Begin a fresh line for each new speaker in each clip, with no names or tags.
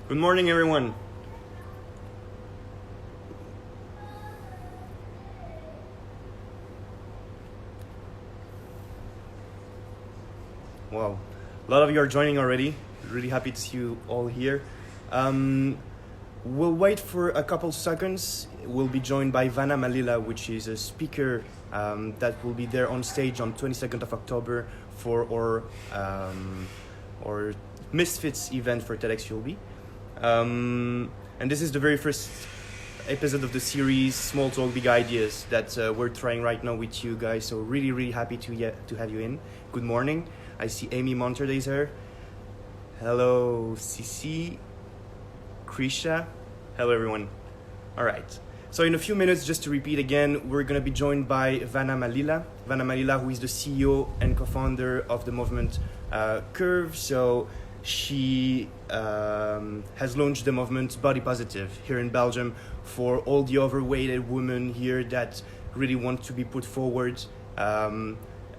Good morning, everyone. Wow, a lot of you are joining already. Really happy to see you all here. We'll wait for a couple seconds. We'll be joined by Vannah Malila, which is a speaker that will be there on stage on 22nd of October for our Misfits event for TEDxULB. And this is the very first episode of the series, Small Talk, Big Ideas, that we're trying right now with you guys. So really happy to have you in. Good morning. I see Amy Monterde is here. Hello, Cici, Krisha. Hello, everyone. All right. So in a few minutes, just to repeat again, we're going to be joined by Vannah Malila. Vannah Malila, who is the CEO and co-founder of the movement Curve. So she has launched the movement Bodypositive here in Belgium for all the overweighted women here that really want to be put forward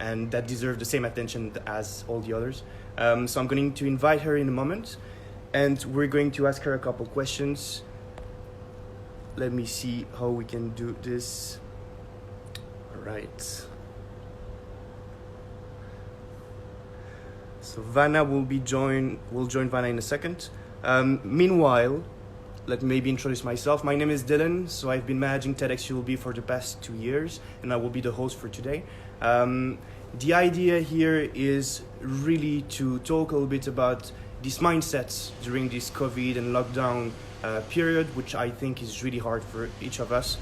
and that deserve the same attention as all the others. So I'm going to invite her in a moment and we're going to ask her a couple questions. Let me see how we can do this. All right. So Vannah will join Vannah in a second. Meanwhile, let me maybe introduce myself. My name is Dylan. So I've been managing TEDxULB for the past 2 years, and I will be the host for today. The idea here is really to talk a little bit about these mindsets during this COVID and lockdown period, which I think is really hard for each of us.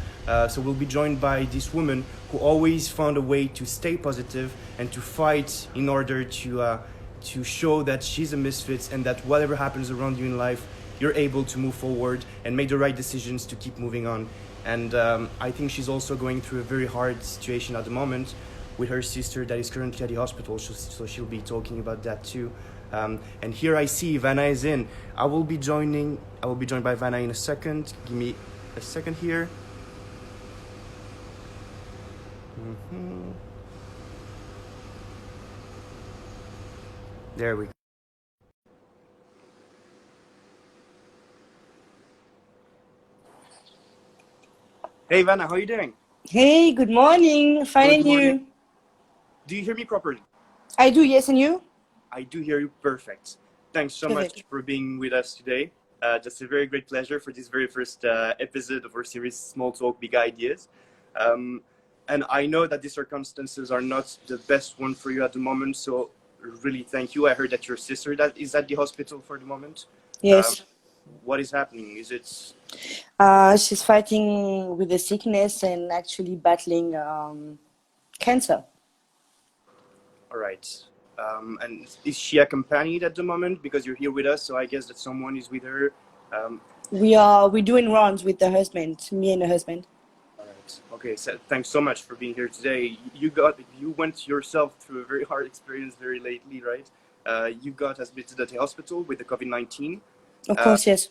So we'll be joined by this woman who always found a way to stay positive and to fight in order to show that she's a misfit and that whatever happens around you in life, you're able to move forward and make the right decisions to keep moving on. And I think she's also going through a very hard situation at the moment with her sister that is currently at the hospital, so she'll be talking about that too. And here I see Vannah is in. I will be joined by Vannah in a second. Give me a second here. There we go. Hey Vannah, how are you doing?
Hey, good morning. Fine, and you?
Do you hear me properly?
I do, yes, and you?
I do hear you perfect. Thanks so much for being with us today. Just a very great pleasure for this very first episode of our series, Small Talk, Big Ideas. And I know that the circumstances are not the best one for you at the moment, so really thank you. I heard that your sister that is at the hospital for the moment.
Yes.
What is happening? Is it?
She's fighting with the sickness and actually battling cancer.
All right. And is she accompanied at the moment? Because you're here with us, so I guess that someone is with her.
We're doing rounds with the husband, me and the husband.
All right. Okay. So thanks so much for being here today. You went yourself through a very hard experience very lately, right? You got admitted at the hospital with the COVID-19.
Of course, yes.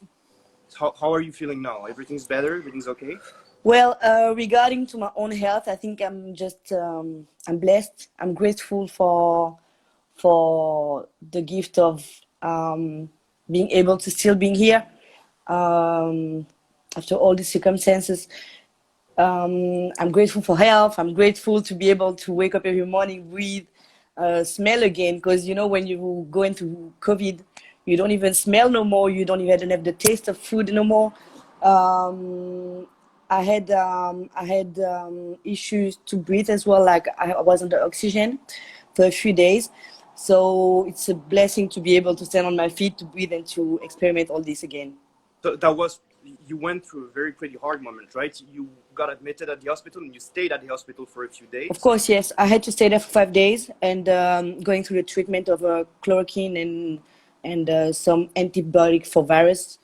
How are you feeling now? Everything's better? Everything's okay?
Well, regarding to my own health, I think I'm just I'm blessed. I'm grateful for the gift of being able to still being here after all these circumstances. I'm grateful for health. I'm grateful to be able to wake up every morning, breathe, smell again. Because, you know, when you go into COVID, you don't even smell no more. You don't even have the taste of food no more. I had issues to breathe as well. Like I was under oxygen for a few days. So it's a blessing to be able to stand on my feet, to breathe, and to experiment all this again.
So you went through a very pretty hard moment, right? You got admitted at the hospital and you stayed at the hospital for a few days.
Of course, yes. I had to stay there for 5 days and going through the treatment of chloroquine and some antibiotic for virus.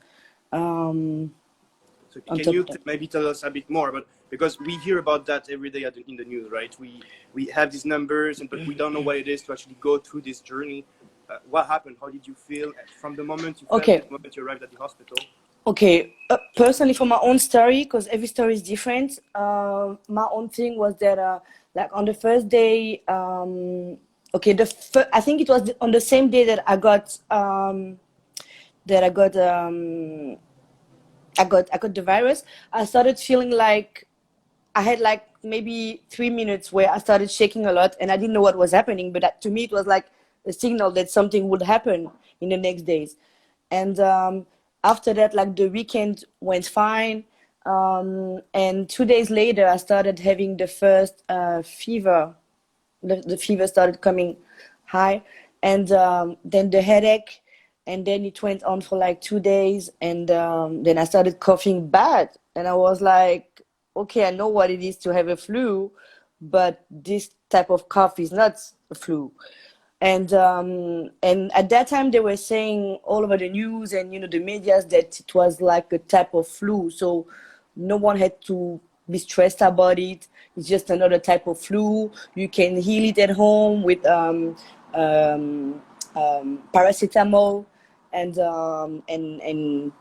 So can you maybe tell us a bit more about, because we hear about that every day in the news, right? We have these numbers, but we don't know what it is to actually go through this journey. What happened? How did you feel from the moment you felt to the moment you arrived at the hospital?
Okay, personally for my own story, because every story is different, my own thing was that like on the first day, I think it was on the same day that I got that I got the virus, I started feeling like I had like maybe 3 minutes where I started shaking a lot and I didn't know what was happening. But to me, it was like a signal that something would happen in the next days. And after that, like the weekend went fine. And 2 days later, I started having the first fever. The fever started coming high. And then the headache. And then it went on for like 2 days. And then I started coughing bad. And I was like, okay, I know what it is to have a flu, but this type of cough is not a flu. And at that time they were saying all over the news and the medias that it was like a type of flu, so no one had to be stressed about it. It's just another type of flu. You can heal it at home with paracetamol and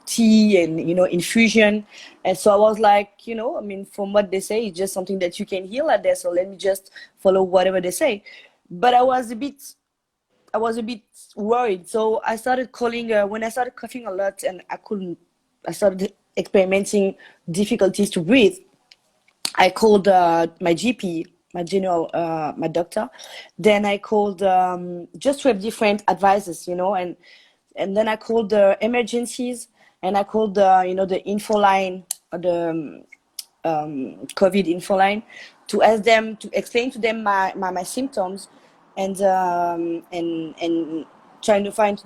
tea and infusion. And so I was like, I mean, from what they say, it's just something that you can heal at there, so let me just follow whatever they say. But I was a bit worried. So I started calling when I started coughing a lot and I started experimenting difficulties to breathe. I called my GP, my doctor. Then I called just to have different advices, and then I called the emergencies and I called the info line, the COVID info line, to ask them to explain to them my symptoms and trying to find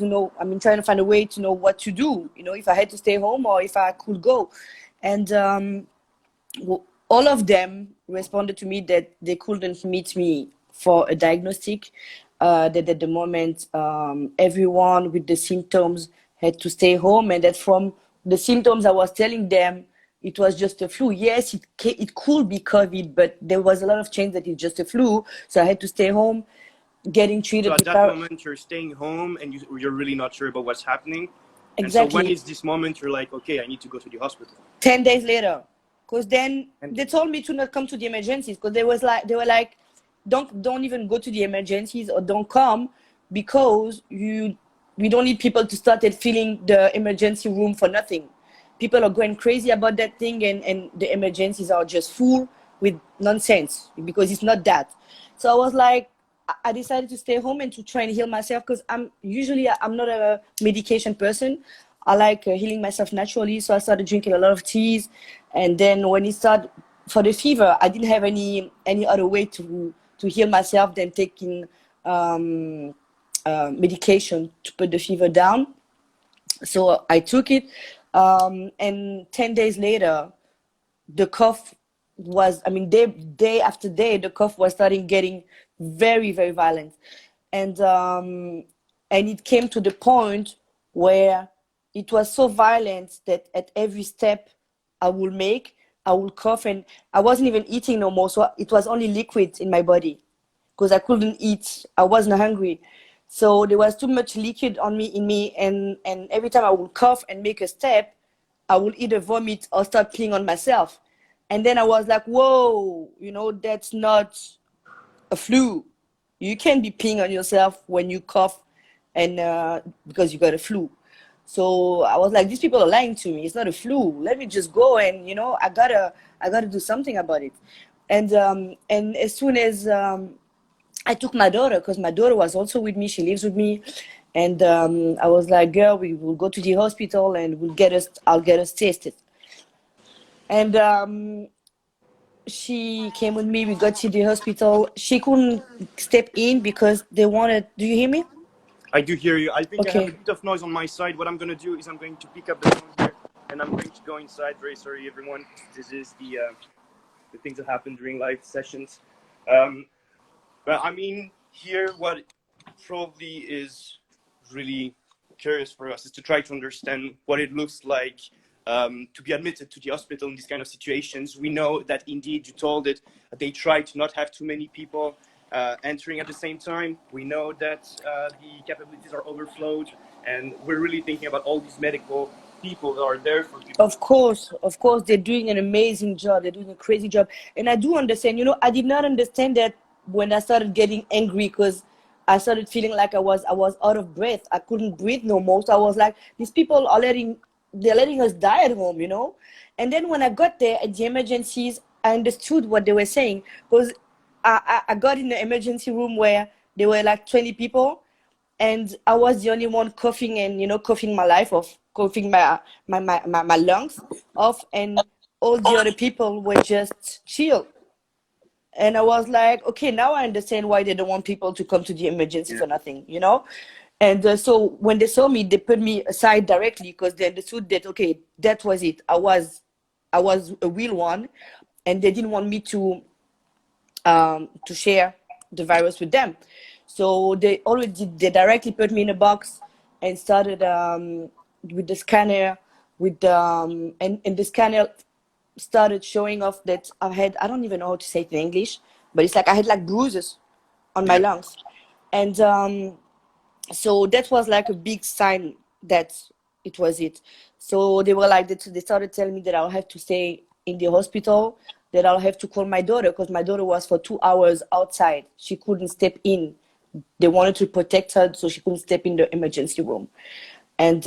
trying to find a way to know what to do, if I had to stay home or if I could go. And all of them responded to me that they couldn't meet me for a diagnostic, that at the moment everyone with the symptoms had to stay home, and that from the symptoms I was telling them it was just a flu. Yes, it could be COVID, but there was a lot of chance that it's just a flu, so I had to stay home getting treated.
So at that moment you're staying home and you're really not sure about what's happening. Exactly. And so when is this moment you're like, okay, I need to go to the hospital?
10 days later, because then they told me to not come to the emergencies, because they were like, don't even go to the emergencies or don't come, because we don't need people to start filling the emergency room for nothing. People are going crazy about that thing, and the emergencies are just full with nonsense, because it's not that. So I was like, I decided to stay home and to try and heal myself, because I'm not a medication person. I like healing myself naturally. So I started drinking a lot of teas. And then when it started for the fever, I didn't have any other way to heal myself than taking medication to put the fever down. So I took it. And 10 days later, the cough was, day after day, the cough was starting getting very, very violent. And it came to the point where it was so violent that at every step I would make, I would cough, and I wasn't even eating no more. So it was only liquid in my body because I couldn't eat. I wasn't hungry. So there was too much liquid in me. And every time I would cough and make a step, I would either vomit or start peeing on myself. And then I was like, whoa, that's not a flu. You can't be peeing on yourself when you cough and because you got a flu. So I was like, these people are lying to me. It's not a flu. Let me just go and I gotta do something about it. And as soon as I took my daughter, because my daughter was also with me, she lives with me, and I was like, girl, we will go to the hospital and I'll get us tested. And she came with me. We got to the hospital. She couldn't step in because they wanted. Do you hear me?
I do hear you. I think okay. I have a bit of noise on my side. What I'm going to do is I'm going to pick up the phone here and I'm going to go inside. Very sorry, everyone. This is the things that happen during live sessions. But here what probably is really curious for us is to try to understand what it looks like to be admitted to the hospital in these kind of situations. We know that indeed, you told it, they try to not have too many people entering at the same time. We know that the capabilities are overflowed, and we're really thinking about all these medical people that are there for people.
Of course, they're doing an amazing job. They're doing a crazy job. And I do understand, I did not understand that when I started getting angry, because I started feeling like I was out of breath. I couldn't breathe no more. So I was like, these people are they're letting us die at home, you know? And then when I got there at the emergencies, I understood what they were saying, because I got in the emergency room where there were like 20 people, and I was the only one coughing and, you know, coughing my life off, coughing my lungs off, and all the other people were just chill. And I was like, okay, now I understand why they don't want people to come to the emergencies or nothing, you know? And so when they saw me, they put me aside directly, because they understood that, okay, that was it. I was a real one, and they didn't want me to share the virus with them. So they directly put me in a box and started with the scanner, and the scanner started showing off that I don't even know how to say it in English, but it's like I had like bruises on my lungs. And so that was like a big sign that it was it. So they were like, they started telling me that I'll have to stay in the hospital, that I'll have to call my daughter, because my daughter was for 2 hours outside. She couldn't step in. They wanted to protect her, so she couldn't step in the emergency room. And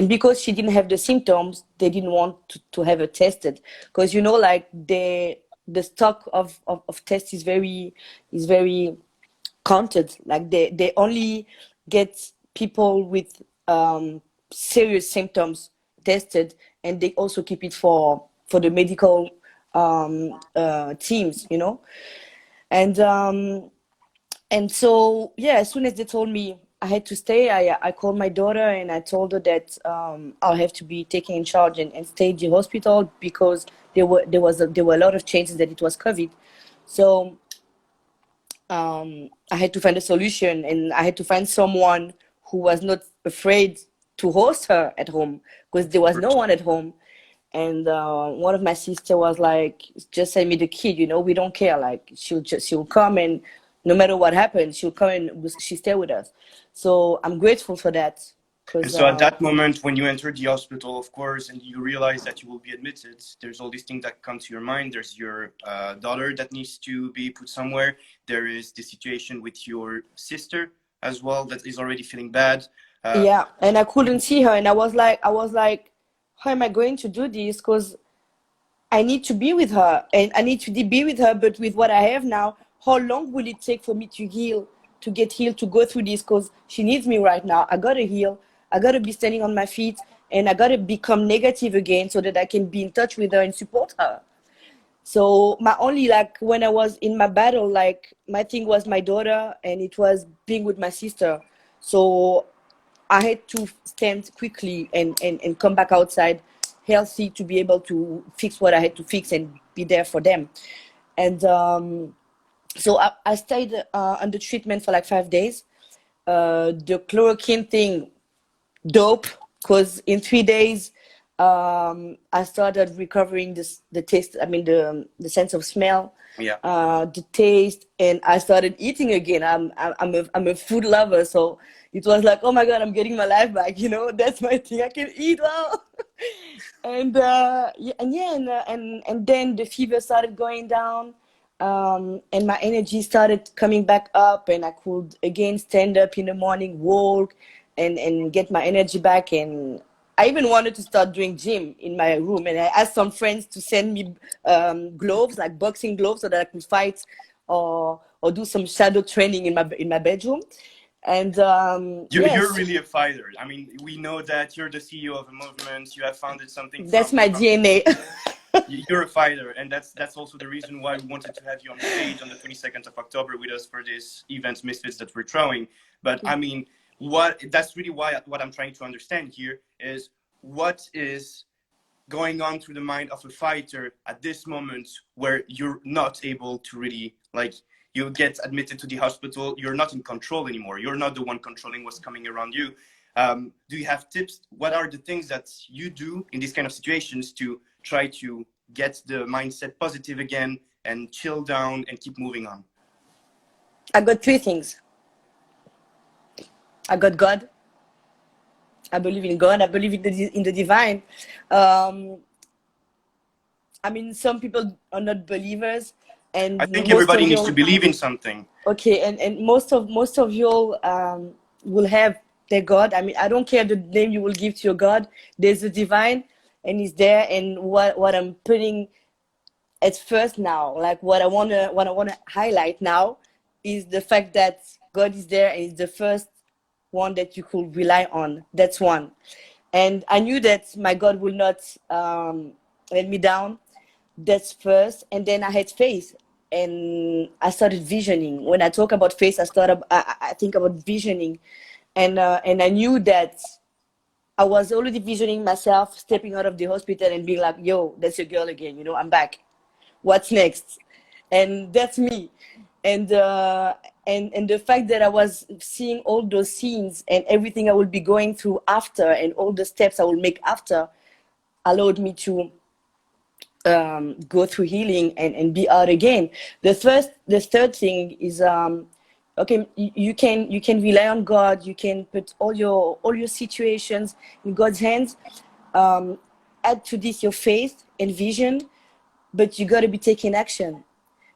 because she didn't have the symptoms, they didn't want to have her tested, because, you know, like the stock of tests is very counted. Like they only get people with serious symptoms tested, and they also keep it for the medical teams, you know. And so, yeah, as soon as they told me I had to stay, I called my daughter and I told her that I'll have to be taken in charge and stay in the hospital, because there were a lot of chances that it was COVID. So I had to find a solution, and I had to find someone who was not afraid to host her at home, because there was no one at home. And one of my sister was like, just send me the kid, you know, we don't care. Like, she'll come, and no matter what happens, she'll come and she stay with us. So I'm grateful for that.
And so at that moment, when you entered the hospital, of course, and you realize that you will be admitted, there's all these things that come to your mind. There's your daughter that needs to be put somewhere. There is the situation with your sister as well that is already feeling bad.
Yeah, and I couldn't see her, and I was like, how am I going to do this? Because I need to be with her, and I need to be with her, but with what I have now, how long will it take for me to heal, to get healed, to go through this? Because she needs me right now. I gotta heal. I gotta be standing on my feet, and I gotta become negative again, so that I can be in touch with her and support her. So my only, like, when I was in my battle, like, my thing was my daughter, and it was being with my sister. So I had to stand quickly and come back outside healthy, to be able to fix what I had to fix and be there for them. And so I stayed under treatment for like 5 days. The chloroquine thing, dope, because in 3 days I started recovering the taste, I mean the sense of smell, the taste, and I started eating again. I'm a food lover, so it was like, oh my god, I'm getting my life back, you know. That's my thing, I can eat well. And and then the fever started going down, and my energy started coming back up, and I could again stand up in the morning, walk, and get my energy back. And I even wanted to start doing gym in my room, and I asked some friends to send me gloves, like boxing gloves, so that I could fight or do some shadow training in my bedroom. And
you're really a fighter. I mean, we know that you're the CEO of a movement. You have founded something.
That's my DNA.
You're a fighter, and that's also the reason why we wanted to have you on stage on the 22nd of October with us for this event, Misfits, that we're throwing. But I mean, that's really what I'm trying to understand here is what is going on through the mind of a fighter at this moment where you're not able to really, like, you get admitted to the hospital, you're not in control anymore. You're not the one controlling what's coming around you. Do you have tips? What are the things that you do in these kind of situations to try to get the mindset positive again and chill down and keep moving on?
I got 3 things. I got God. I believe in God. I believe in the divine. I mean, some people are not believers, and
I think
most
everybody
of
needs
you,
to believe in something.
okay, and most of you will have their God. I mean, I don't care the name you will give to your God. There's a divine, and He's there. And what I'm putting at first now, like what I wanna highlight now, is the fact that God is there and is the first one that you could rely on. That's one. And I knew that my God will not let me down. That's first. And then I had faith, and I started visioning. When I talk about faith, I think about visioning, and I knew that I was already visioning myself stepping out of the hospital and being like, "Yo, that's your girl again. You know, I'm back. What's next?" And that's me. And and the fact that I was seeing all those scenes and everything I will be going through after, and all the steps I will make after, allowed me to go through healing and be out again. The third thing is okay, you can rely on God. You can put all your situations in God's hands. Add to this your faith and vision, but you got to be taking action.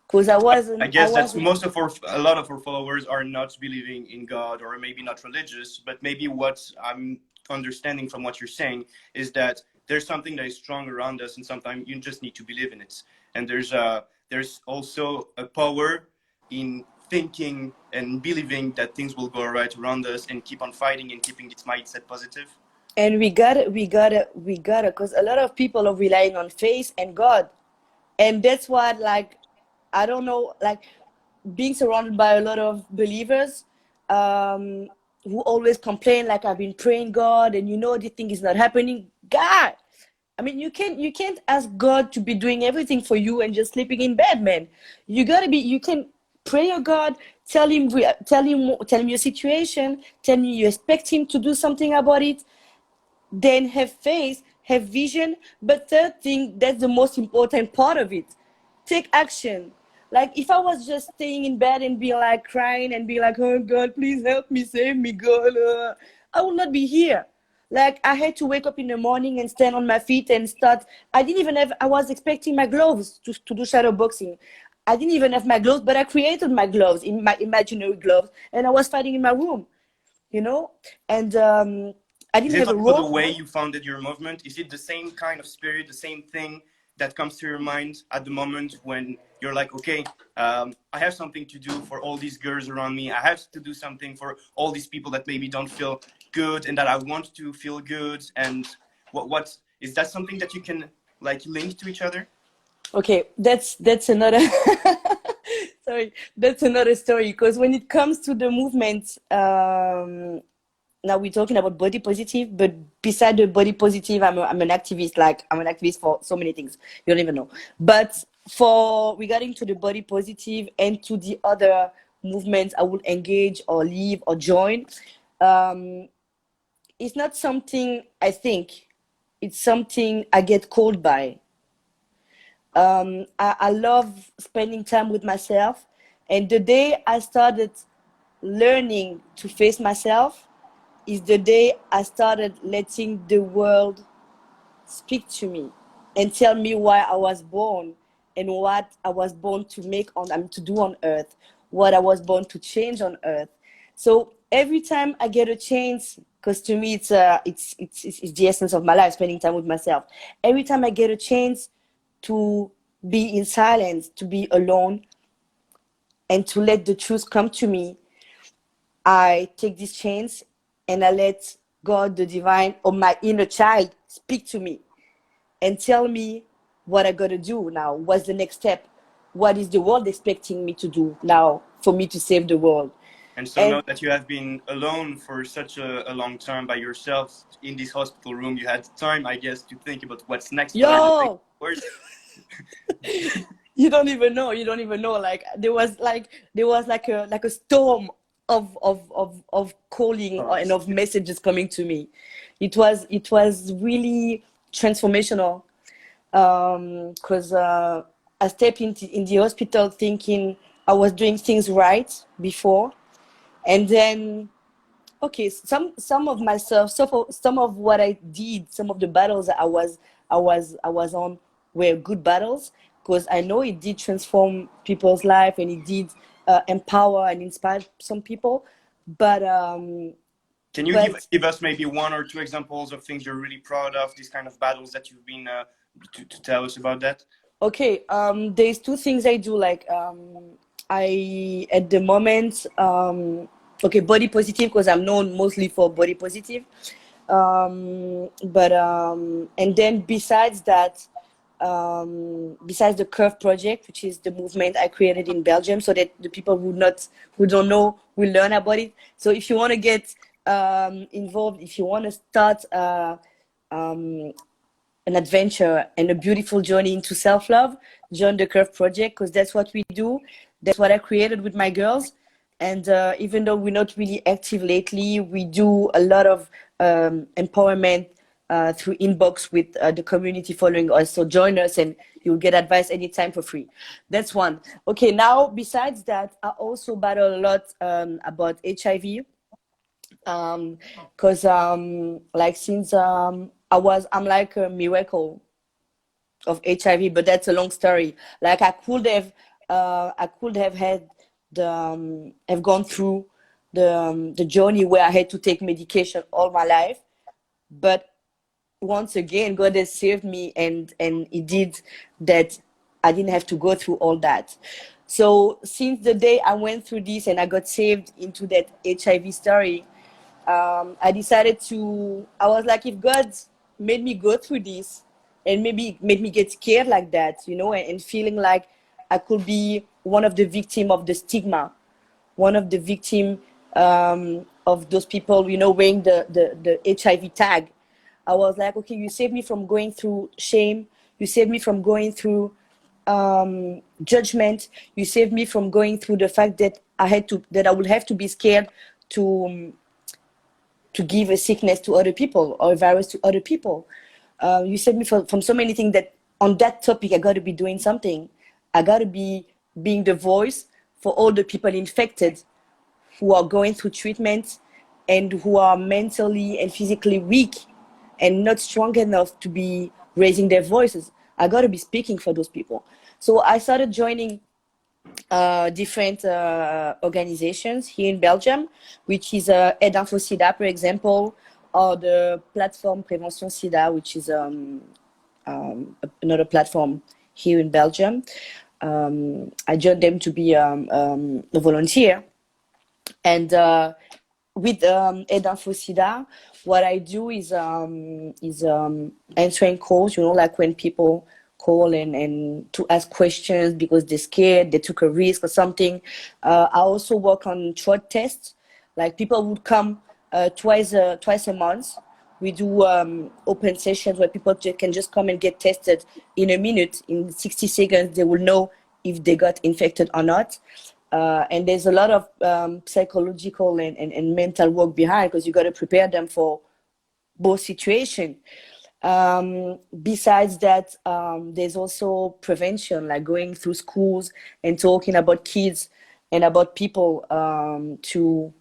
Because
I
I
guess that's
wasn't.
most of a lot of our followers are not believing in God, or maybe not religious, but maybe what I'm understanding from what you're saying is that there's something that is strong around us, and sometimes you just need to believe in it. And there's also a power in thinking and believing that things will go right around us, and keep on fighting and keeping this mindset positive.
And we gotta, because a lot of people are relying on faith and God, and that's what, like, I don't know, like, being surrounded by a lot of believers who always complain, like, I've been praying God, and this thing is not happening. God, I mean, you can't ask God to be doing everything for you and just sleeping in bed, man. You can pray your God, tell him your situation, tell him you expect him to do something about it, then have faith, have vision. But third thing, that's the most important part of it, take action. Like, if I was just staying in bed and being like crying and being like, oh God, please help me, save me, God, I will not be here. Like, I had to wake up in the morning and stand on my feet and start. I was expecting my gloves to do shadow boxing. I didn't even have my gloves, but I created my gloves, in my imaginary gloves, and I was fighting in my room, and I
Is
didn't
it
have a
also the
rope.
way you founded your movement? Is it the same kind of spirit, the same thing that comes to your mind at the moment when you're like, okay, I have something to do for all these girls around me. I have to do something for all these people that maybe don't feel good and that I want to feel good. And what is that something that you can like link to each other?
Okay, that's another sorry, that's another story. Because when it comes to the movement, now we're talking about body positive, but beside the body positive, I'm an activist. Like, I'm an activist for so many things you don't even know. But for regarding to the body positive and to the other movements I will engage or leave or join, um, it's not something I think, it's something I get called by. I love spending time with myself. And the day I started learning to face myself is the day I started letting the world speak to me and tell me why I was born and what I was born to make to do on earth, what I was born to change on earth. So every time I get a chance, because to me it's the essence of my life, spending time with myself. Every time I get a chance to be in silence, to be alone, and to let the truth come to me, I take this chance and I let God, the divine, or my inner child speak to me and tell me what I gotta do now. What's the next step? What is the world expecting me to do now for me to save the world?
And so
And
now that you have been alone for such a long time by yourself in this hospital room, you had time, I guess, to think about what's next. What are the things?
yo, you don't even know. You don't even know. Like, there was like a storm of calling and of messages coming to me. It was really transformational. Because I stepped in the hospital thinking I was doing things right before, and then, okay, some of myself, some of what I did, some of the battles that I was on were good battles, because I know it did transform people's life and it did empower and inspire some people. But
can you give us maybe one or two examples of things you're really proud of, these kind of battles that you've been to tell us about that?
Okay, there's two things I do. Like I at the moment, okay, body positive, because I'm known mostly for body positive. And then besides that, besides the Curve project, which is the movement I created in Belgium, so that the people who don't know will learn about it. So if you want to get involved, if you want to start an adventure and a beautiful journey into self-love, join the Curve project, because that's what we do. That's what I created with my girls. And even though we're not really active lately, we do a lot of empowerment through inbox with the community following us. So join us and you'll get advice anytime for free. That's one. Okay, now besides that, I also battle a lot about HIV. Because like since I'm like a miracle of HIV, but that's a long story. Like I could have had have gone through the journey where I had to take medication all my life, but once again, God has saved me, and He did that. I didn't have to go through all that. So since the day I went through this and I got saved into that HIV story, I decided I was like, if God made me go through this and maybe made me get scared like that, and feeling like I could be one of the victims of the stigma, one of the victims of those people, wearing the HIV tag. I was like, okay, you saved me from going through shame. You saved me from going through judgment. You saved me from going through the fact that I would have to be scared to give a sickness to other people or a virus to other people. You saved me from so many things that on that topic, I got to be doing something. I got to be being the voice for all the people infected who are going through treatment and who are mentally and physically weak and not strong enough to be raising their voices. I got to be speaking for those people. So I started joining different organizations here in Belgium, which is AIDE SIDA, for example, or the platform Prévention SIDA, which is another platform here in Belgium. I joined them to be a volunteer. And with AIDE SIDA, what I do is answering calls, like when people call and to ask questions because they're scared, they took a risk or something. I also work on throat tests. Like people would come twice a month. We do open sessions where people can just come and get tested in a minute. In 60 seconds, they will know if they got infected or not. And there's a lot of psychological and mental work behind, because you got to prepare them for both situations. Besides that, there's also prevention, like going through schools and talking about kids and about people to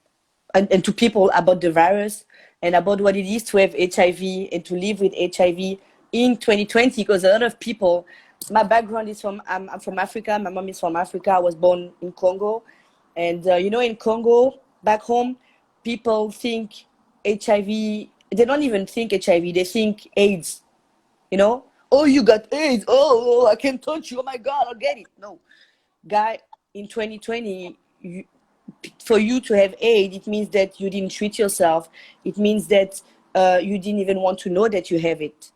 people about the virus and about what it is to have HIV and to live with HIV in 2020, because a lot of people, my background is I'm from Africa. My mom is from Africa. I was born in Congo. And, in Congo, back home, people think HIV, they don't even think HIV, they think AIDS, Oh, you got AIDS. Oh, I can't touch you. Oh, my God, I'll get it. No. Guy, in 2020, for you to have AIDS, it means that you didn't treat yourself. It means that you didn't even want to know that you have it,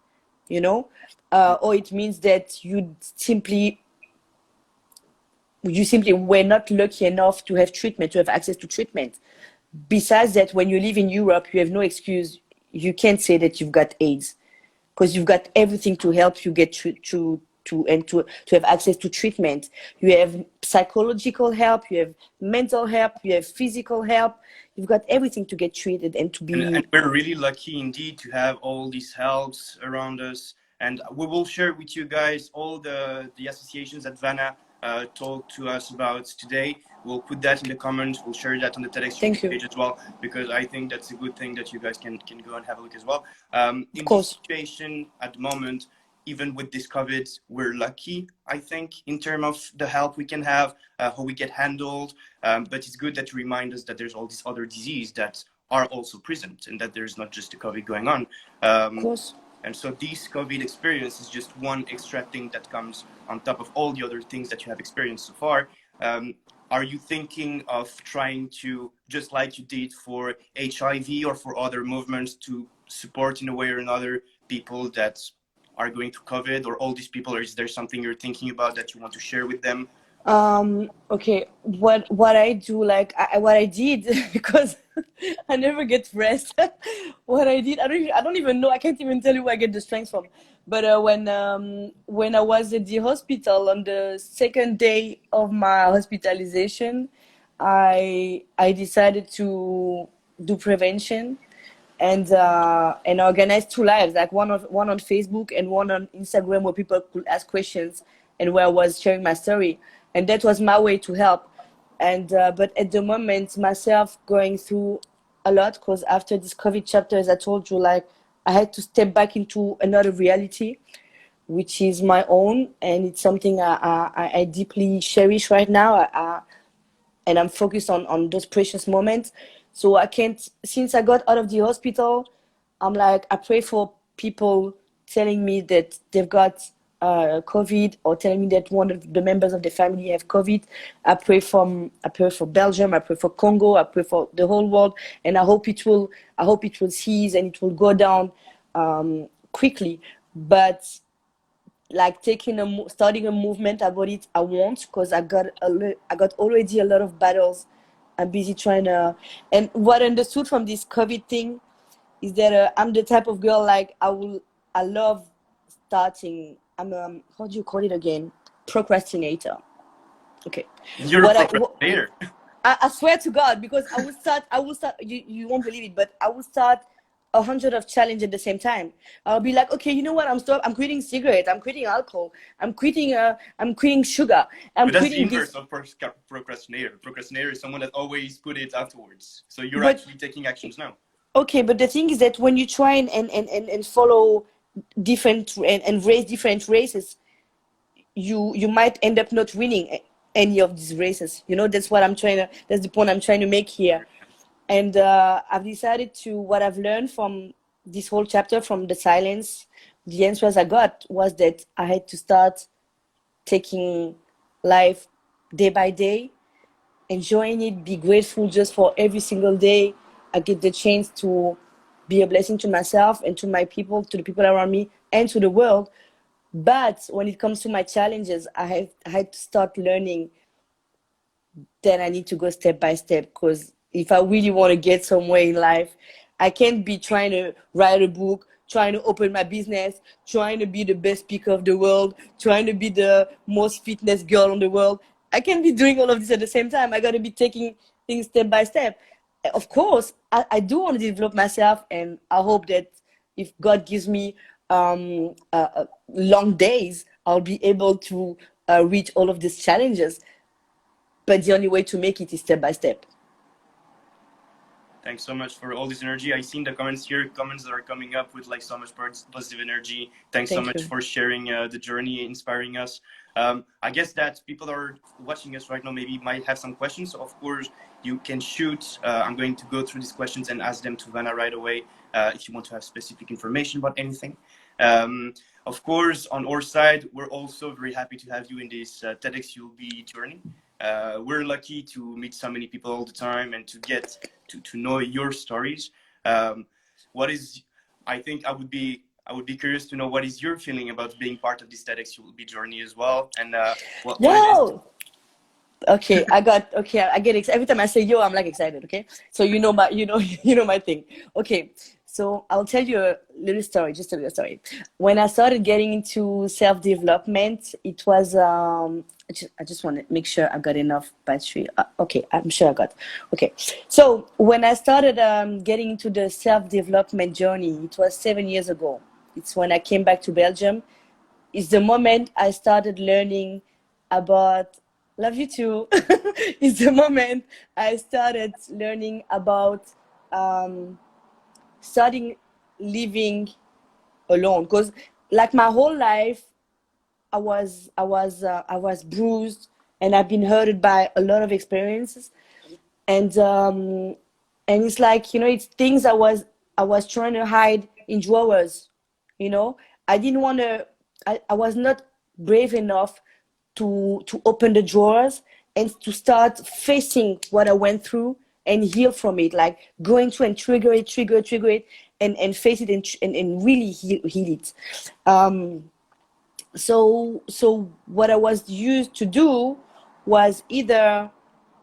or it means that you simply were not lucky enough to have treatment, to have access to treatment. Besides that, when you live in Europe, you have no excuse. You can't say that you've got AIDS, because you've got everything to help you get to have access to treatment. You have psychological help, you have mental help, you have physical help. You've got everything to get treated and to be...
And we're really lucky indeed to have all these helps around us. And we will share with you guys all the associations that Vannah talked to us about today. We'll put that in the comments. We'll share that on the TEDxULB page as well, because I think that's a good thing that you guys can go and have a look as well. In this situation at the moment, even with this COVID, we're lucky, I think, in terms of the help we can have, how we get handled. But it's good that you remind us that there's all these other diseases that are also present and that there's not just the COVID going on.
Of course.
And so this COVID experience is just one extra thing that comes on top of all the other things that you have experienced so far. Are you thinking of trying to, just like you did for HIV or for other movements, to support in a way or another people that are going through COVID, or all these people, or is there something you're thinking about that you want to share with them?
Okay, what I do, like what I did, because I never get rest. What I did, I don't even know. I can't even tell you where I get the strength from. But when I was at the hospital on the second day of my hospitalization, I decided to do prevention and organize two lives, like one on Facebook and one on Instagram, where people could ask questions and where I was sharing my story. And that was my way to help. And but at the moment, myself going through a lot, because after this COVID chapter, as I told you, like I had to step back into another reality, which is my own, and it's something I deeply cherish right now. And I'm focused on those precious moments. So I can't, since I got out of the hospital, I'm like, I pray for people telling me that they've got COVID, or telling me that one of the members of the family have COVID. I pray for Belgium. I pray for Congo. I pray for the whole world, and I hope it will cease and it will go down quickly. But like starting a movement about it, I won't, because I got already a lot of battles. I'm busy trying to, and what I understood from this COVID thing is that I'm the type of girl, like I love starting. I'm how do you call it again? Procrastinator. Okay.
You're a procrastinator.
I swear to God, because I will start. You won't believe it, but I will start 100 of challenge at the same time. I'll be like, okay, you know what? I'm quitting cigarette. I'm quitting alcohol. I'm quitting sugar.
But that's the inverse of procrastinator. Procrastinator is someone that always put it afterwards. So you're actually taking actions now.
Okay, but the thing is that when you try and follow different and race different races, you might end up not winning any of these races. You know, that's the point I'm trying to make here. And I've decided to, what I've learned from this whole chapter, from the silence, the answers I got was that I had to start taking life day by day, enjoying it, be grateful just for every single day I get the chance to be a blessing to myself and to my people, to the people around me, and to the world. But when it comes to my challenges, I had to start learning that I need to go step by step, because if I really want to get somewhere in life, I can't be trying to write a book, trying to open my business, trying to be the best speaker of the world, trying to be the most fitness girl in the world. I can't be doing all of this at the same time. I got to be taking things step by step. Of course, I do want to develop myself, and I hope that if God gives me long days, I'll be able to reach all of these challenges. But the only way to make it is step by step.
Thanks so much for all this energy. I seen the comments here, comments that are coming up with like so much positive energy. Thanks so much for sharing the journey, inspiring us. I guess that people that are watching us right now maybe might have some questions. So of course, you can shoot. I'm going to go through these questions and ask them to Vannah right away if you want to have specific information about anything. Of course, on our side, we're also very happy to have you in this TEDxULB journey. We're lucky to meet so many people all the time and to get to know your stories. I think I would be curious to know what is your feeling about being part of this TEDxULB journey as well, and what it is.
Okay, I get excited every time I say yo. I'm like excited. Okay, so you know my thing. Okay, so I'll tell you a little story, just a little story. When I started getting into self-development, it was I just want to make sure I got enough battery. Okay, I'm sure I got. Okay, so when I started getting into the self-development journey, it was 7 years ago. It's when I came back to Belgium. It's the moment I started learning about. Love you too. It's the moment I started learning about starting living alone. Because like my whole life, I was bruised, and I've been hurted by a lot of experiences, and it's like, you know, it's things I was trying to hide in drawers, you know. I didn't want to. I was not brave enough to open the drawers and to start facing what I went through and heal from it, like going through and trigger it, and face it, and really heal it. So what I was used to do was either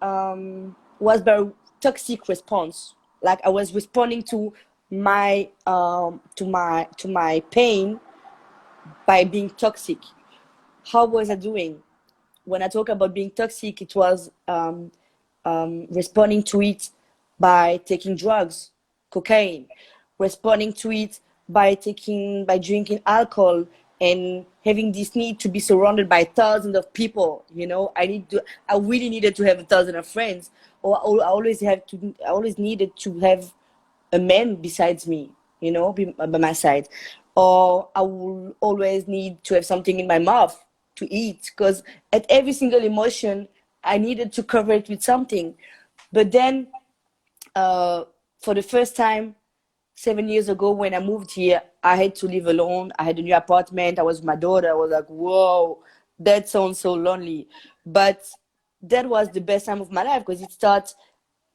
was by toxic response, like I was responding to my pain by being toxic. How was I doing? When I talk about being toxic, it was responding to it by taking drugs, cocaine, responding to it by drinking alcohol, and having this need to be surrounded by thousands of people. You know, I really needed to have a thousand of friends, or I always needed to have a man besides me, you know, by my side, or I will always need to have something in my mouth to eat, because at every single emotion I needed to cover it with something. But then for the first time 7 years ago, when I moved here, I had to live alone. I had a new apartment. I was with my daughter. I was like, whoa, that sounds so lonely. But that was the best time of my life, because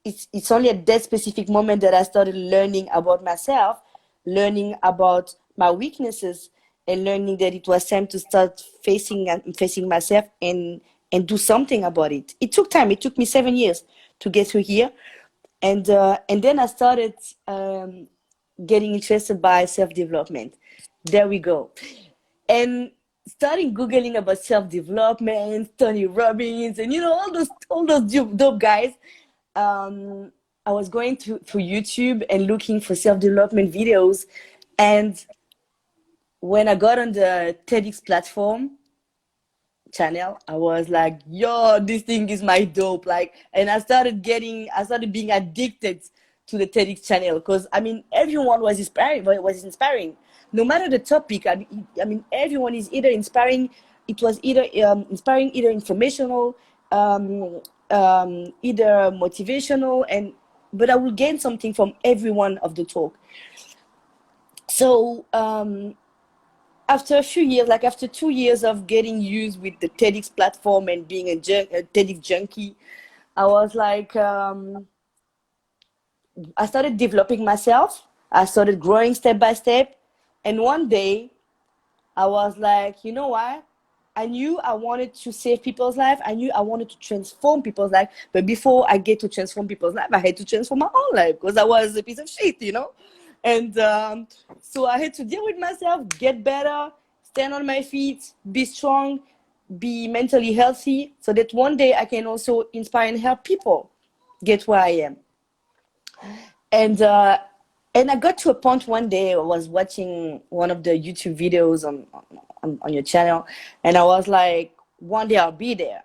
it's only at that specific moment that I started learning about myself, learning about my weaknesses, and learning that it was time to start facing myself and do something about it. It took time. It took me 7 years to get through here, and then I started getting interested by self-development. There we go, and starting googling about self-development, Tony Robbins, and you know, all those dope guys. I was going through YouTube and looking for self-development videos, and when I got on the TEDx platform channel, I was like, yo, this thing is my dope. Like, and I started being addicted to the TEDx channel, because I mean, everyone was inspiring. No matter the topic, I mean, everyone is either inspiring. It was either inspiring, either informational, either motivational, but I will gain something from every one of the talk. So after a few years, like after 2 years of getting used with the TEDx platform and being a TEDx junkie, I was like, I started developing myself. I started growing step by step. And one day I was like, you know what? I knew I wanted to save people's life. I knew I wanted to transform people's life. But before I get to transform people's life, I had to transform my own life, because I was a piece of shit, you know? And so I had to deal with myself, get better, stand on my feet, be strong, be mentally healthy, so that one day I can also inspire and help people get where I am. And I got to a point one day, I was watching one of the YouTube videos on your channel, and I was like, one day I'll be there.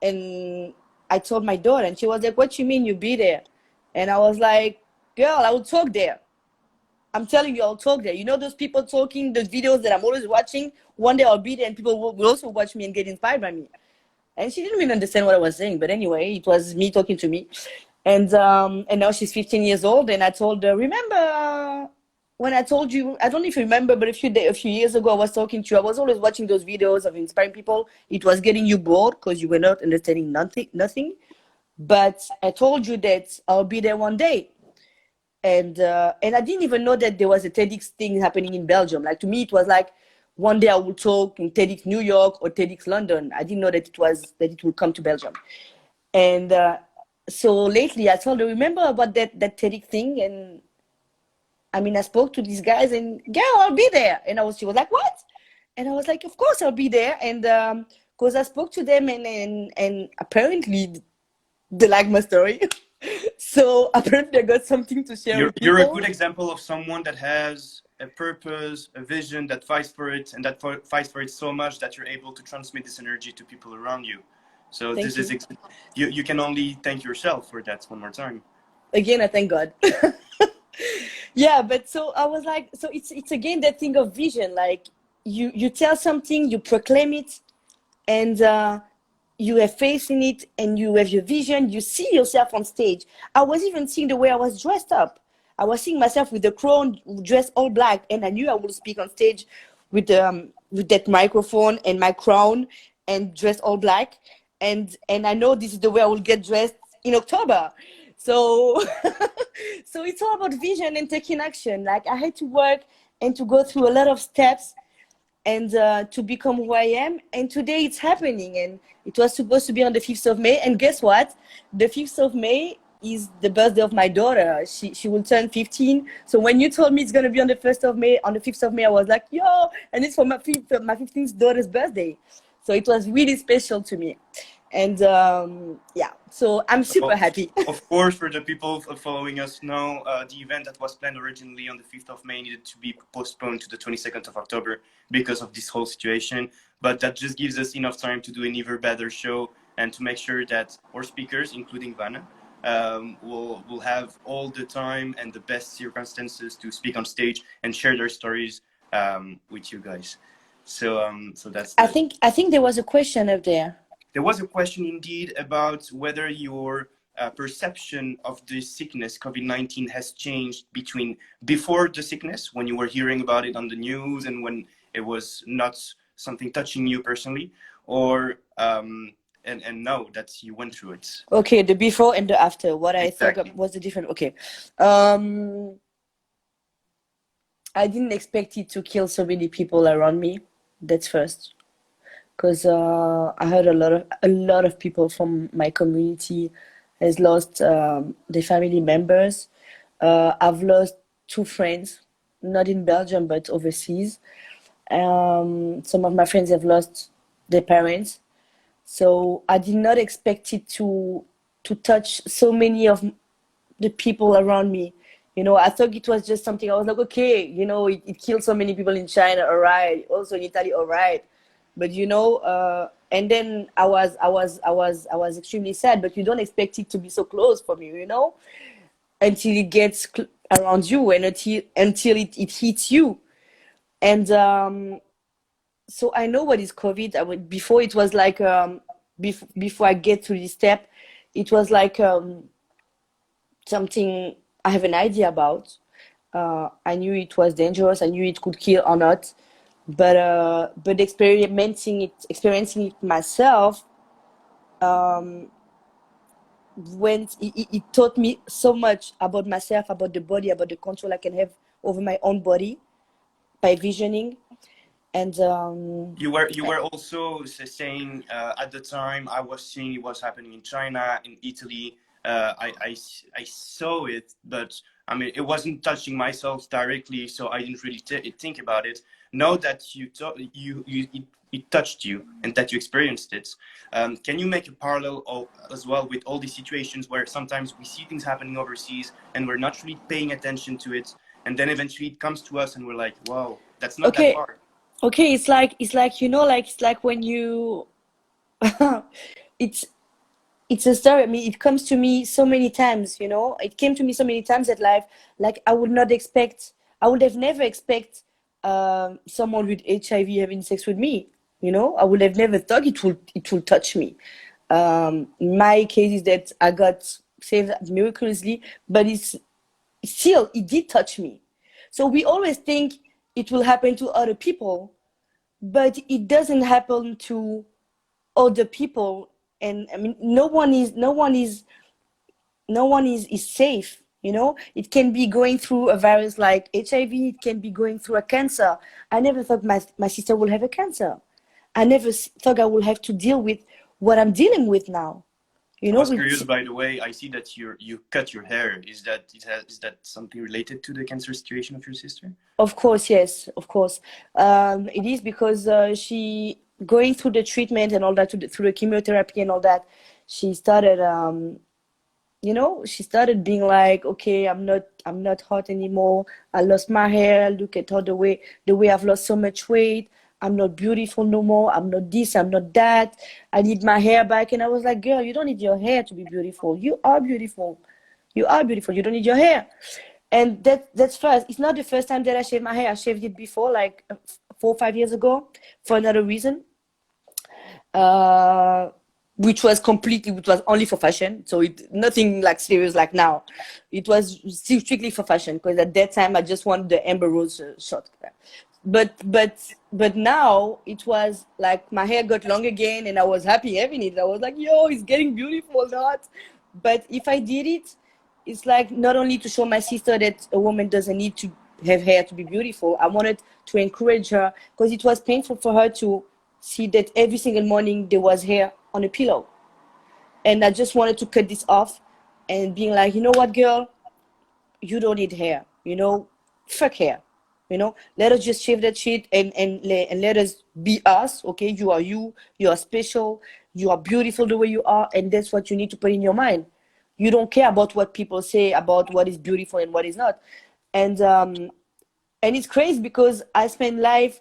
And I told my daughter, and she was like, what you mean you'll be there? And I was like, girl, I will talk there. I'm telling you, I'll talk there. You know those people talking, those videos that I'm always watching? One day I'll be there, and people will also watch me and get inspired by me. And she didn't really understand what I was saying, but anyway, it was me talking to me. And now she's 15 years old, and I told her, remember when I told you, I don't know if you remember, but a few years ago, I was talking to you. I was always watching those videos of inspiring people. It was getting you bored because you were not understanding nothing. But I told you that I'll be there one day. And I didn't even know that there was a TEDx thing happening in Belgium. Like, to me, it was like, one day I will talk in TEDx New York or TEDx London. I didn't know that it would come to Belgium. And so lately I told her, remember about that TEDx thing? And I mean, I spoke to these guys, and girl, I'll be there. And she was like, what? And I was like, of course I'll be there. And because I spoke to them, and apparently they like my story. So apparently I got something to share with people.
You're a good example of someone that has a purpose, a vision, that fights for it, and that fights for it so much that you're able to transmit this energy to people around you. So you can only thank yourself for that one more time.
Again, I thank God. Yeah, but so I was like, so it's again that thing of vision. Like you tell something, you proclaim it, and you have faith in it, and you have your vision. You see yourself on stage. I was even seeing the way I was dressed up. I was seeing myself with the crown, dressed all black, and I knew I would speak on stage with that microphone and my crown and dressed all black. And I know this is the way I will get dressed in October. So so it's all about vision and taking action. Like I had to work and to go through a lot of steps and to become who I am. And today it's happening. And it was supposed to be on the 5th of May. And guess what? The 5th of May is the birthday of my daughter. She will turn 15. So when you told me it's going to be on the 1st of May, on the 5th of May, I was like, yo, and it's for my 15th daughter's birthday. So it was really special to me. And yeah, so I'm super happy.
Of course, for the people following us now, the event that was planned originally on the 5th of May needed to be postponed to the 22nd of October because of this whole situation. But that just gives us enough time to do an even better show and to make sure that our speakers, including Vannah, will have all the time and the best circumstances to speak on stage and share their stories with you guys. So that's.
I think there was a question up there.
There was a question indeed about whether your perception of the sickness, COVID-19, has changed between before the sickness, when you were hearing about it on the news and when it was not something touching you personally, or and now that you went through it.
Okay, the before and the after. What
Exactly.
I thought was the different. Okay, I didn't expect it to kill so many people around me. That's first. Because I heard a lot of people from my community has lost their family members. I've lost 2 friends, not in Belgium but overseas. Some of my friends have lost their parents, so I did not expect it to touch so many of the people around me. You know, I thought it was just something. I was like, okay, you know, it killed so many people in China, all right. Also in Italy, all right. But you know, and then I was extremely sad. But you don't expect it to be so close from you, you know, until it gets around you and until it hits you. And so I know what is COVID. Before it was like before I get to this step, it was like something I have an idea about. I knew it was dangerous. I knew it could kill or not. But experiencing it myself, it taught me so much about myself, about the body, about the control I can have over my own body by visioning. And
you were also saying at the time I was seeing it was happening in China, in Italy. I saw it, but I mean, it wasn't touching myself directly, so I didn't really think about it. Now that it touched you and that you experienced it, can you make a parallel as well with all these situations where sometimes we see things happening overseas and we're not really paying attention to it, and then eventually it comes to us and we're like, wow, that's not that far.
Okay, it's like you know, like it's like when you it's a story. I mean, it comes to me so many times, you know. It came to me so many times at life. Like I would have never expect someone with HIV having sex with me. You know, I would have never thought it will touch me. My case is that I got saved miraculously, but it did touch me. So we always think it will happen to other people, but it doesn't happen to other people. And I mean, no one is safe. You know, it can be going through a virus like HIV. It can be going through a cancer. I never thought my sister will have a cancer. I never thought I will have to deal with what I'm dealing with now. You know,
I was curious, by the way. I see that you cut your hair. Is that something related to the cancer situation of your sister?
Of course, yes, of course. It is because she going through the treatment and all that, through the chemotherapy and all that. She started, you know, she started being like, okay, I'm not hot anymore. I lost my hair. Look at her, the way I've lost so much weight. I'm not beautiful no more. I'm not this, I'm not that. I need my hair back. And I was like, girl, you don't need your hair to be beautiful. You are beautiful. You are beautiful. You don't need your hair. And that's first. It's not the first time that I shaved my hair. I shaved it before, like 4 or 5 years ago, for another reason. Which was only for fashion. So nothing like serious like now. It was strictly for fashion, because at that time I just wanted the Amber Rose shot. But now it was like my hair got long again, and I was happy having it. I was like, yo, it's getting beautiful, not. But if I did it, it's like not only to show my sister that a woman doesn't need to have hair to be beautiful. I wanted to encourage her, because it was painful for her to see that every single morning there was hair on a pillow. And I just wanted to cut this off and being like, you know what, girl, you don't need hair, fuck hair, let us just shave that shit and let us be us. Okay, you are special, you are beautiful the way you are, and that's what you need to put in your mind. You don't care about what people say about what is beautiful and what is not. And it's crazy, because I spent my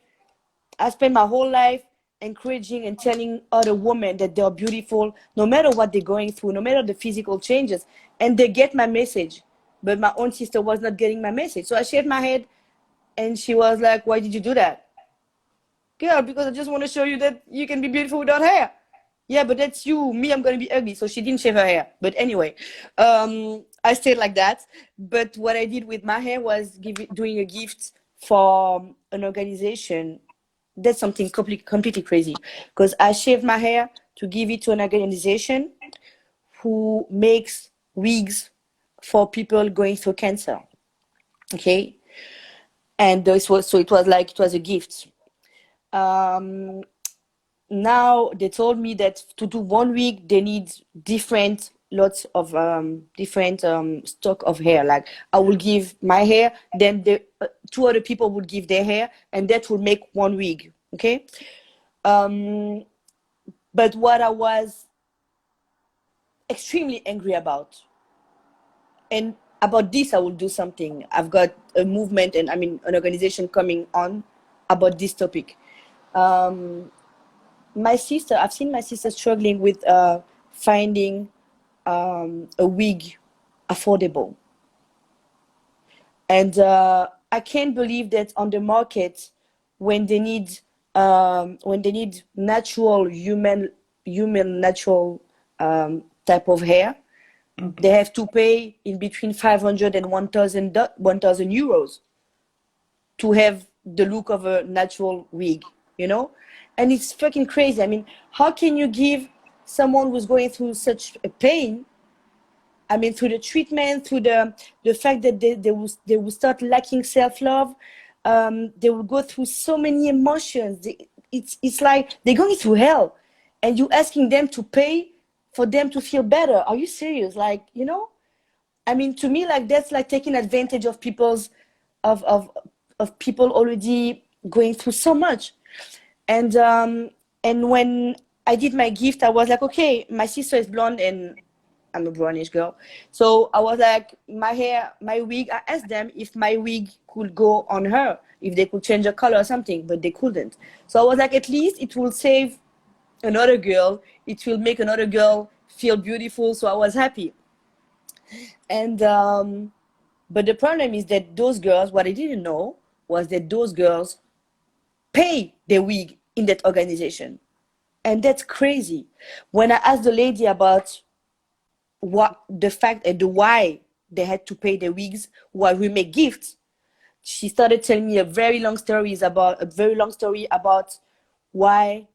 whole life encouraging and telling other women that they're beautiful, no matter what they're going through, no matter the physical changes, and they get my message. But my own sister was not getting my message. So I shaved my head, and she was like, why did you do that? Girl, because I just want to show you that you can be beautiful without hair. Yeah, but that's you. Me, I'm going to be ugly. So she didn't shave her hair. But anyway, I stayed like that. But what I did with my hair was doing a gift for an organization. That's something completely crazy, because I shaved my hair to give it to an organization who makes wigs for people going through cancer. Okay, and it was a gift. Now they told me that to do 1 week they need lots of different stock of hair. Like I will give my hair, then the two other people would give their hair, and that will make 1 wig. Okay. But what I was extremely angry about, and about this I will do something. I've got a movement, and an organization coming on about this topic. I've seen my sister struggling with finding a wig affordable. And I can't believe that on the market, when they need natural human natural type of hair, they have to pay in between 500 and 1,000 euros to have the look of a natural wig, and it's fucking crazy. How can you give someone who's going through such a pain, through the treatment, through the fact that they will start lacking self-love, they will go through so many emotions. It's like they're going through hell, and you asking them to pay for them to feel better. Are you serious? To me, that's like taking advantage of of people already going through so much. And when I did my gift, I was like, okay, my sister is blonde and I'm a brownish girl. So I was like, my wig, I asked them if my wig could go on her, if they could change the color or something, but they couldn't. So I was like, at least it will save another girl. It will make another girl feel beautiful. So I was happy. And, but the problem is that those girls, what I didn't know was that those girls pay their wig in that organization. And that's crazy. When I asked the lady about what the fact and the why they had to pay their wigs while we make gifts, she started telling me a very long story about why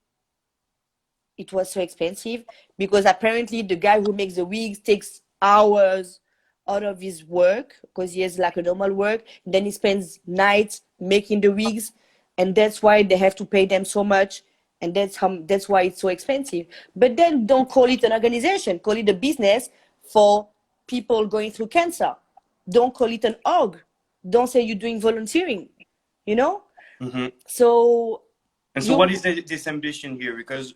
it was so expensive. Because apparently the guy who makes the wigs takes hours out of his work, because he has like a normal work, and then he spends nights making the wigs, and that's why they have to pay them so much, and that's why it's so expensive. But then don't call it an organization, call it a business for people going through cancer. Don't call it an org. Don't say you're doing volunteering,
Mm-hmm.
So
what is this ambition here? Because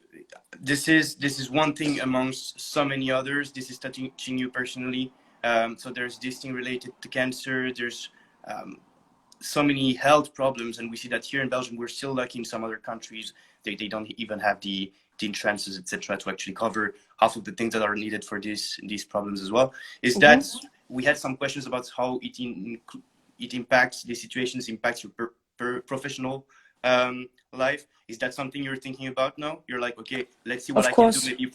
this is one thing amongst so many others. This is touching you personally. So there's this thing related to cancer. There's so many health problems, and we see that here in Belgium we're still lucky. In some other countries they don't even have the insurances, etc., to actually cover half of the things that are needed for these problems as well. Is that we had some questions about how it impacts the situations, impacts your professional life. Is that something you're thinking about now? You're like, okay, let's see what
Of
I can do
course.
maybe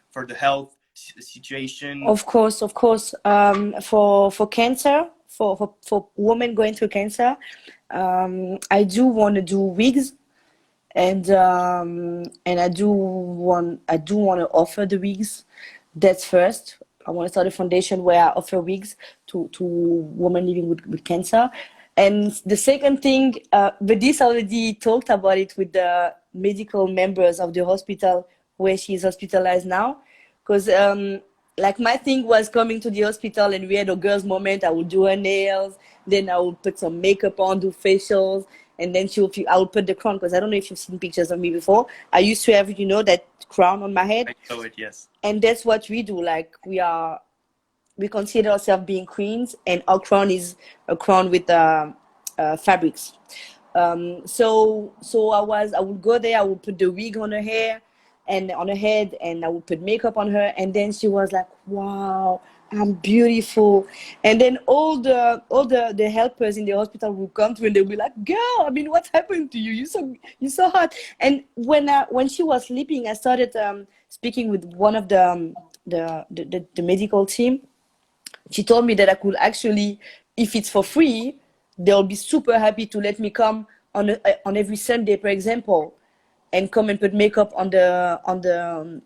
for the health situation.
Of course, of course. For cancer, for women going through cancer, I do want to do wigs, and I do want to offer the wigs. That's first. I want to start a foundation where I offer wigs to women living with cancer. And the second thing, but this already talked about it with the medical members of the hospital where she's hospitalized now. Because like my thing was coming to the hospital and we had a girl's moment. I would do her nails, then I would put some makeup on, do facials, and then I would put the crown, because I don't know if you've seen pictures of me before. I used to have, that crown on my head.
I saw it, yes.
And that's what we do. Like we consider ourselves being queens, and our crown is a crown with fabrics. So I would go there. I would put the wig on her hair and on her head, and I would put makeup on her, and then she was like, "Wow, I'm beautiful." And then all the helpers in the hospital would come through and they would be like, "Girl, I mean, what happened to you? You're so hot." And when she was sleeping, I started speaking with one of the medical team. She told me that I could actually, if it's for free, they'll be super happy to let me come on every Sunday, for example, and come and put makeup on the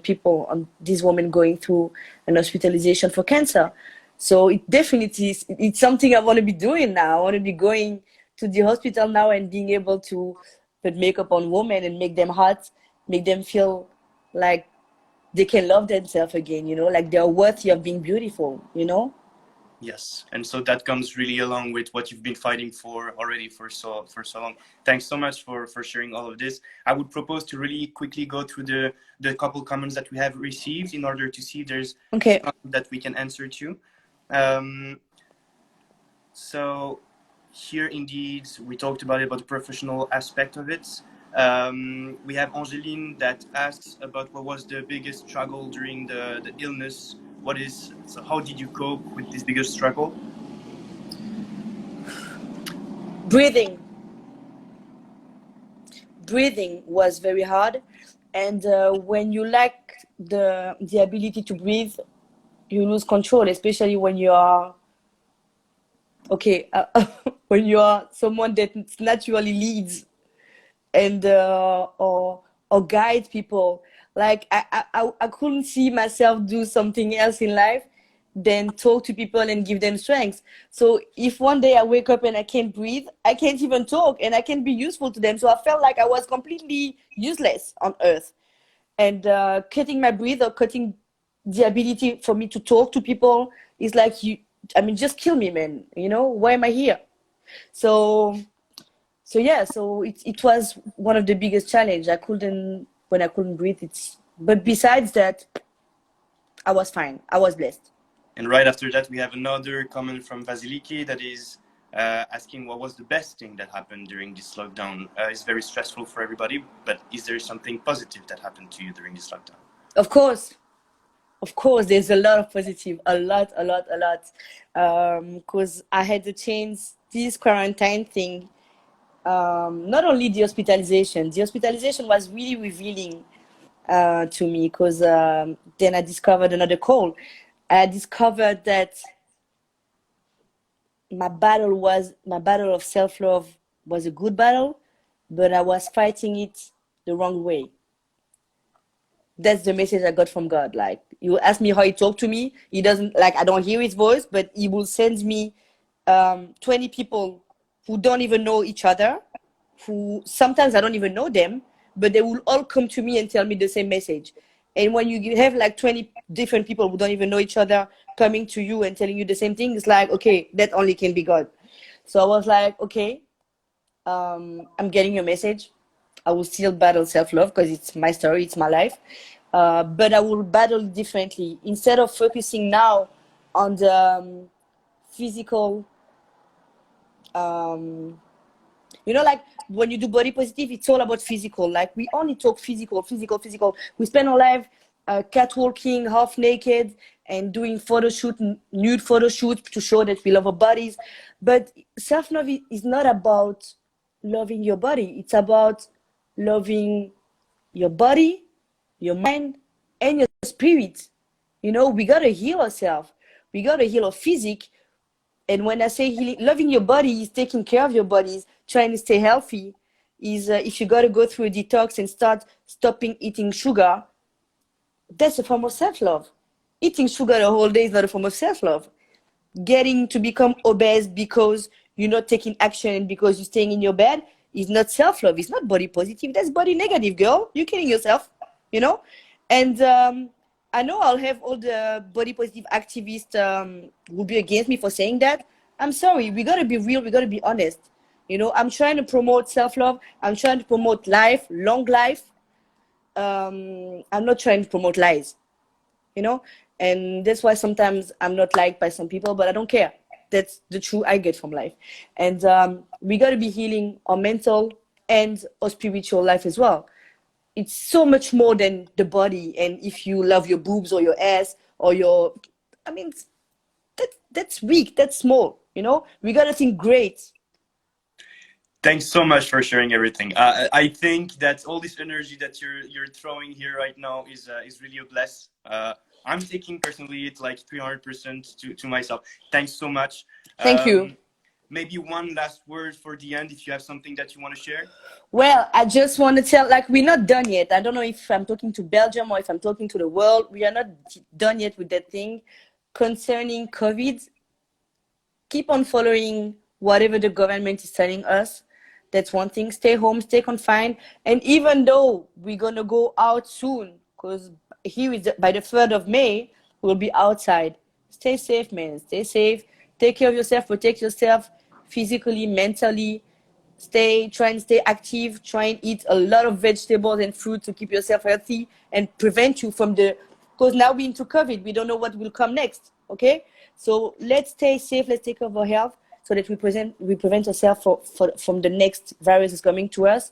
people, on these women going through an hospitalization for cancer. So it definitely it's something I want to be doing now. I want to be going to the hospital now and being able to put makeup on women and make them hot, make them feel like they can love themselves again, like they're worthy of being beautiful,
Yes, and so that comes really along with what you've been fighting for already for so long. Thanks so much for sharing all of this. I would propose to really quickly go through the couple comments that we have received in order to see if there's something that we can answer to. So here indeed we talked about the professional aspect of it. We have Angeline that asks about what was the biggest struggle during the illness. So how did you cope with this biggest struggle?
Breathing was very hard, and when you lack the ability to breathe, you lose control, especially when you are when you are someone that naturally leads and or guide people. Like I couldn't see myself do something else in life than talk to people and give them strength. So if one day I wake up and I can't breathe, I can't even talk, and I can't be useful to them. So I felt like I was completely useless on earth. And cutting my breath or cutting the ability for me to talk to people is like, just kill me, man. Why am I here? So it was one of the biggest challenge. When I couldn't breathe, but besides that, I was fine. I was blessed.
And right after that, we have another comment from Vasiliki that is asking what was the best thing that happened during this lockdown. It's very stressful for everybody, but is there something positive that happened to you during this lockdown?
Of course, there's a lot of positive, a lot. Because I had to change this quarantine thing. Not only the hospitalization was really revealing to me, because then I discovered another call. I discovered that my battle of self-love was a good battle, but I was fighting it the wrong way. That's the message I got from God. Like, you ask me how he talked to me, he doesn't, like, I don't hear his voice, but he will send me 20 people who don't even know each other, who sometimes I don't even know them, but they will all come to me and tell me the same message. And when you have like 20 different people who don't even know each other coming to you and telling you the same thing, it's like, okay, that only can be God. So I was like, okay, I'm getting your message. I will still battle self-love because it's my story, it's my life. But I will battle differently. Instead of focusing now on the physical, like when you do body positive, it's all about physical. Like, we only talk physical. We spend our life catwalking, half naked, and doing photo shoot, nude photo shoots to show that we love our bodies. But self-love is not about loving your body. It's about loving your body, your mind, and your spirit. You know, we gotta heal ourselves. We gotta heal our physique. And when I say healing, loving your body is taking care of your body, is trying to stay healthy. Is if you gotta go through a detox and start stopping eating sugar, that's a form of self-love. Eating sugar the whole day is not a form of self-love. Getting to become obese because you're not taking action, because you're staying in your bed, is not self-love. It's not body positive. That's body negative, girl. You're killing yourself, you know? And I know I'll have all the body positive activists who be against me for saying that. I'm sorry. We got to be real. We got to be honest. You know, I'm trying to promote self-love. I'm trying to promote life, long life. I'm not trying to promote lies, you know? And that's why sometimes I'm not liked by some people, but I don't care. That's the truth I get from life. And we got to be healing our mental and our spiritual life as well. It's so much more than the body. And if you love your boobs or your ass or your, I mean, that's weak, that's small, you know? We got to think great.
Thanks so much for sharing everything. I think that all this energy that you're throwing here right now is really a bless. I'm taking personally it like 300% to myself. Thanks so much.
Thank you.
Maybe one last word for the end, if you have something that you want to share.
Well, I just want to tell, like, we're not done yet. I don't know if I'm talking to Belgium or if I'm talking to the world. We are not done yet with that thing. Concerning COVID, keep on following whatever the government is telling us. That's one thing. Stay home, stay confined. And even though we're going to go out soon, because here is by the 3rd of May, we'll be outside. Stay safe, man. Stay safe. Take care of yourself. Protect yourself physically, mentally. Try and stay active. Try and eat a lot of vegetables and fruit to keep yourself healthy and prevent you from because now we're into COVID. We don't know what will come next. Okay? So let's stay safe. Let's take care of our health so that we prevent ourselves from the next virus is coming to us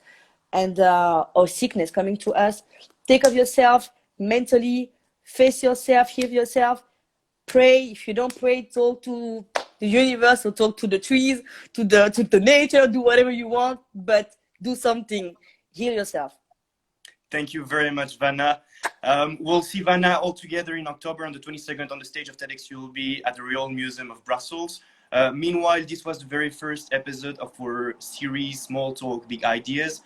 and or sickness coming to us. Take care of yourself mentally. Face yourself. Heal yourself. Pray. If you don't pray, talk to the universe or talk to the trees, to the nature. Do whatever you want, but do something. Heal yourself.
Thank you very much, Vannah. We'll see Vannah all together in October on the 22nd on the stage of TEDxULB at the Royal Museum of Brussels. Meanwhile, this was the very first episode of our series, Small Talk, Big Ideas.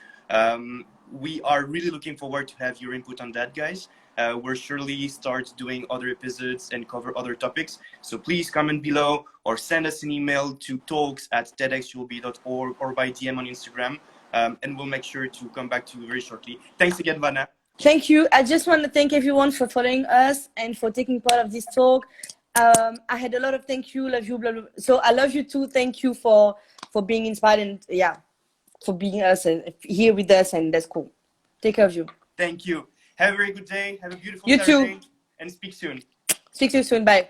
We are really looking forward to have your input on that, guys. We'll surely start doing other episodes and cover other topics. So please comment below or send us an email to talks@tedxulb.org or by DM on Instagram. And we'll make sure to come back to you very shortly. Thanks again, Vannah.
Thank you. I just want to thank everyone for following us and for taking part of this talk. I had a lot of thank you, love you, blah, blah, blah. So I love you too. Thank you for being inspired and for being us and here with us, and that's cool. Take care of you.
Thank you. Have a very good day. Have a beautiful
You
Saturday.
too.
And speak soon.
Speak to you soon. Bye.